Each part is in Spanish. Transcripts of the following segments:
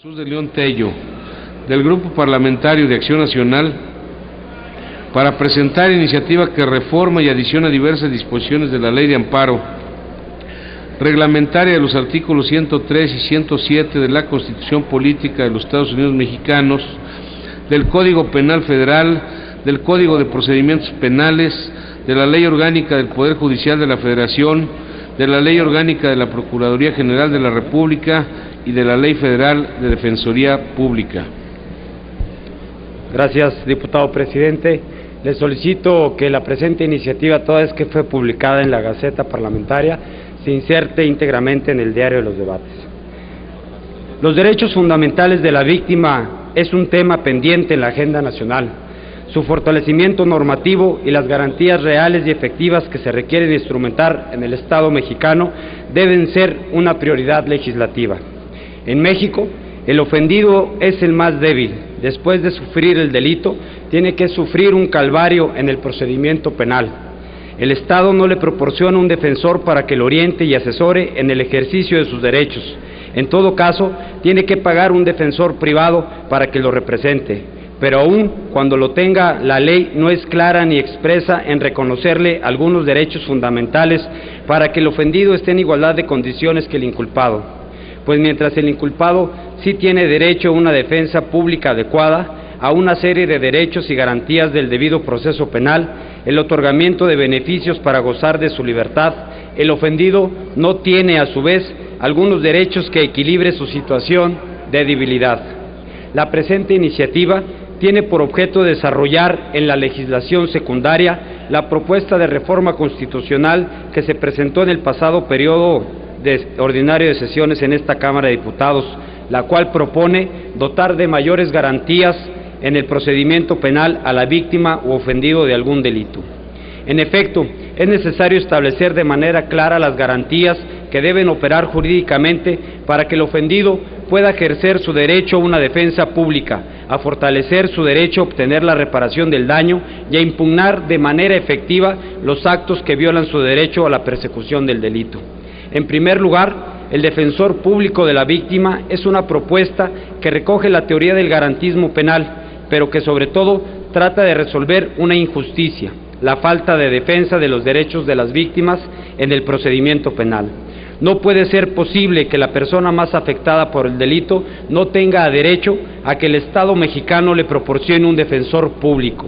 Jesús de León Tello, del Grupo Parlamentario de Acción Nacional, para presentar iniciativa que reforma y adiciona diversas disposiciones de la Ley de Amparo reglamentaria de los artículos 103 y 107 de la Constitución Política de los Estados Unidos Mexicanos, del Código Penal Federal, del Código de Procedimientos Penales, de la Ley Orgánica del Poder Judicial de la Federación, de la Ley Orgánica de la Procuraduría General de la República y de la Ley Federal de Defensoría Pública. Gracias, diputado presidente. Le solicito que la presente iniciativa, toda vez que fue publicada en la Gaceta Parlamentaria, se inserte íntegramente en el diario de los debates. Los derechos fundamentales de la víctima es un tema pendiente en la agenda nacional. Su fortalecimiento normativo y las garantías reales y efectivas que se requieren instrumentar en el Estado mexicano deben ser una prioridad legislativa. En México, el ofendido es el más débil. Después de sufrir el delito, tiene que sufrir un calvario en el procedimiento penal. El Estado no le proporciona un defensor para que lo oriente y asesore en el ejercicio de sus derechos. En todo caso, tiene que pagar un defensor privado para que lo represente. Pero aún cuando lo tenga, la ley no es clara ni expresa en reconocerle algunos derechos fundamentales para que el ofendido esté en igualdad de condiciones que el inculpado. Pues mientras el inculpado sí tiene derecho a una defensa pública adecuada, a una serie de derechos y garantías del debido proceso penal, el otorgamiento de beneficios para gozar de su libertad, el ofendido no tiene a su vez algunos derechos que equilibre su situación de debilidad. La presente iniciativa tiene por objeto desarrollar en la legislación secundaria la propuesta de reforma constitucional que se presentó en el pasado periodo ordinario de sesiones en esta Cámara de Diputados, la cual propone dotar de mayores garantías en el procedimiento penal a la víctima u ofendido de algún delito. En efecto, es necesario establecer de manera clara las garantías que deben operar jurídicamente para que el ofendido pueda ejercer su derecho a una defensa pública, a fortalecer su derecho a obtener la reparación del daño y a impugnar de manera efectiva los actos que violan su derecho a la persecución del delito. En primer lugar, el defensor público de la víctima es una propuesta que recoge la teoría del garantismo penal, pero que sobre todo trata de resolver una injusticia, la falta de defensa de los derechos de las víctimas en el procedimiento penal. No puede ser posible que la persona más afectada por el delito no tenga derecho a que el Estado mexicano le proporcione un defensor público.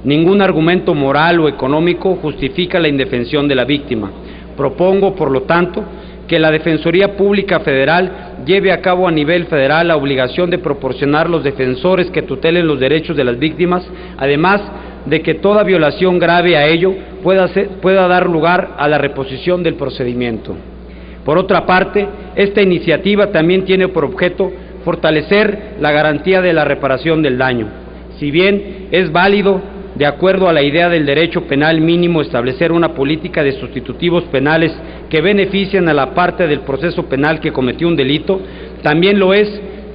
Ningún argumento moral o económico justifica la indefensión de la víctima. Propongo, por lo tanto, que la Defensoría Pública Federal lleve a cabo a nivel federal la obligación de proporcionar los defensores que tutelen los derechos de las víctimas, además de que toda violación grave a ello pueda dar lugar a la reposición del procedimiento. Por otra parte, esta iniciativa también tiene por objeto fortalecer la garantía de la reparación del daño. Si bien es válido, de acuerdo a la idea del derecho penal mínimo, establecer una política de sustitutivos penales que beneficien a la parte del proceso penal que cometió un delito, también lo es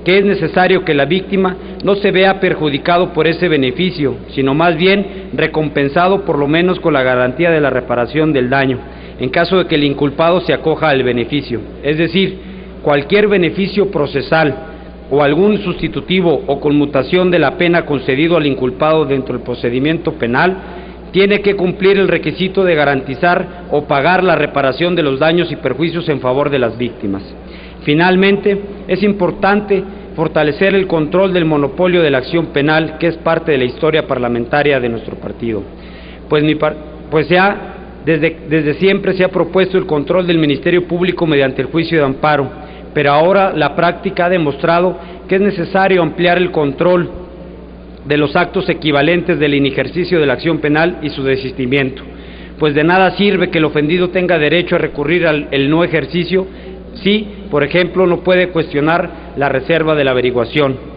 que es necesario que la víctima no se vea perjudicado por ese beneficio, sino más bien recompensado por lo menos con la garantía de la reparación del daño, en caso de que el inculpado se acoja al beneficio. Es decir, cualquier beneficio procesal o algún sustitutivo o conmutación de la pena concedido al inculpado dentro del procedimiento penal, tiene que cumplir el requisito de garantizar o pagar la reparación de los daños y perjuicios en favor de las víctimas. Finalmente, es importante fortalecer el control del monopolio de la acción penal, que es parte de la historia parlamentaria de nuestro partido. Desde siempre se ha propuesto el control del Ministerio Público mediante el juicio de amparo, pero ahora la práctica ha demostrado que es necesario ampliar el control de los actos equivalentes del inejercicio de la acción penal y su desistimiento, pues de nada sirve que el ofendido tenga derecho a recurrir al no ejercicio si, por ejemplo, no puede cuestionar la reserva de la averiguación.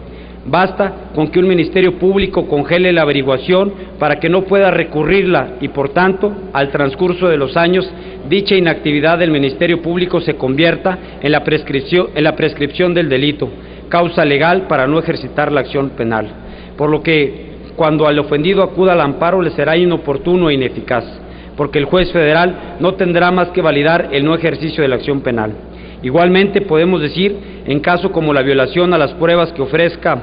Basta con que un Ministerio Público congele la averiguación para que no pueda recurrirla y, por tanto, al transcurso de los años, dicha inactividad del Ministerio Público se convierta en la prescripción del delito, causa legal para no ejercitar la acción penal, por lo que cuando al ofendido acuda al amparo le será inoportuno e ineficaz, porque el juez federal no tendrá más que validar el no ejercicio de la acción penal. Igualmente podemos decir, en caso como la violación a las pruebas que ofrezca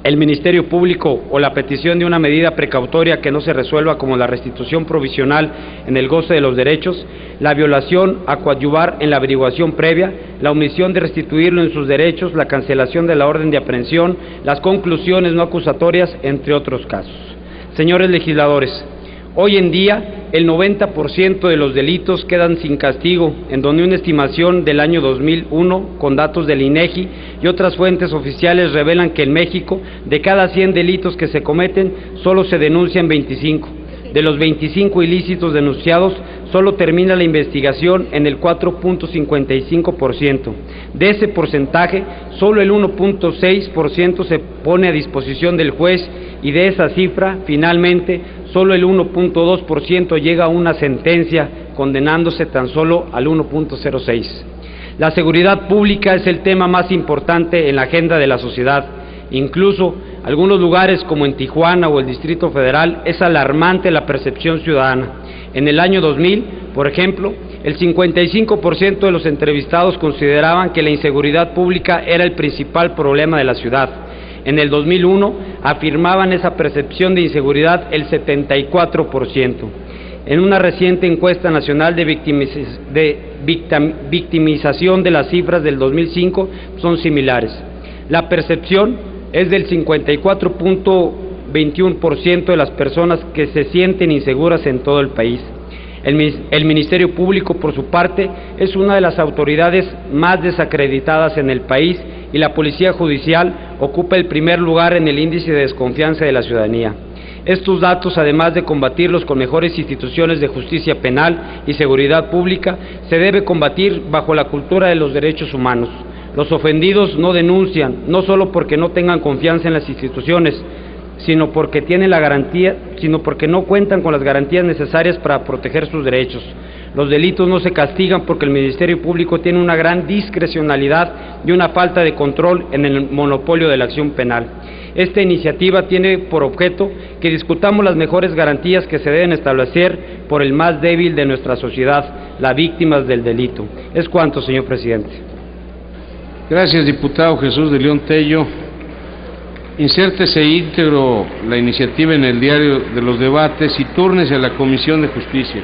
el Ministerio Público o la petición de una medida precautoria que no se resuelva, como la restitución provisional en el goce de los derechos, la violación a coadyuvar en la averiguación previa, la omisión de restituirlo en sus derechos, la cancelación de la orden de aprehensión, las conclusiones no acusatorias, entre otros casos. Señores legisladores, hoy en día el 90% de los delitos quedan sin castigo, en donde una estimación del año 2001, con datos del INEGI y otras fuentes oficiales, revelan que en México, de cada 100 delitos que se cometen, solo se denuncian 25. De los 25 ilícitos denunciados, solo termina la investigación en el 4.55%. De ese porcentaje, solo el 1.6% se pone a disposición del juez, y de esa cifra, finalmente, solo el 1.2% llega a una sentencia, condenándose tan solo al 1.06%. La seguridad pública es el tema más importante en la agenda de la sociedad. Incluso algunos lugares como en Tijuana o el Distrito Federal es alarmante la percepción ciudadana. En el año 2000, por ejemplo, el 55% de los entrevistados consideraban que la inseguridad pública era el principal problema de la ciudad. En el 2001 afirmaban esa percepción de inseguridad el 74%. En una reciente encuesta nacional de victimización de las cifras del 2005 son similares. La percepción es del 54.21% de las personas que se sienten inseguras en todo el país. El Ministerio Público, por su parte, es una de las autoridades más desacreditadas en el país, y la Policía Judicial ocupa el primer lugar en el índice de desconfianza de la ciudadanía. Estos datos, además de combatirlos con mejores instituciones de justicia penal y seguridad pública, se debe combatir bajo la cultura de los derechos humanos. Los ofendidos no denuncian, no solo porque no tengan confianza en las instituciones, sino porque no cuentan con las garantías necesarias para proteger sus derechos. Los delitos no se castigan porque el Ministerio Público tiene una gran discrecionalidad y una falta de control en el monopolio de la acción penal. Esta iniciativa tiene por objeto que discutamos las mejores garantías que se deben establecer por el más débil de nuestra sociedad, las víctimas del delito. Es cuanto, señor presidente. Gracias, diputado Jesús de León Tello. Insértese íntegro la iniciativa en el diario de los debates y túrnese a la Comisión de Justicia.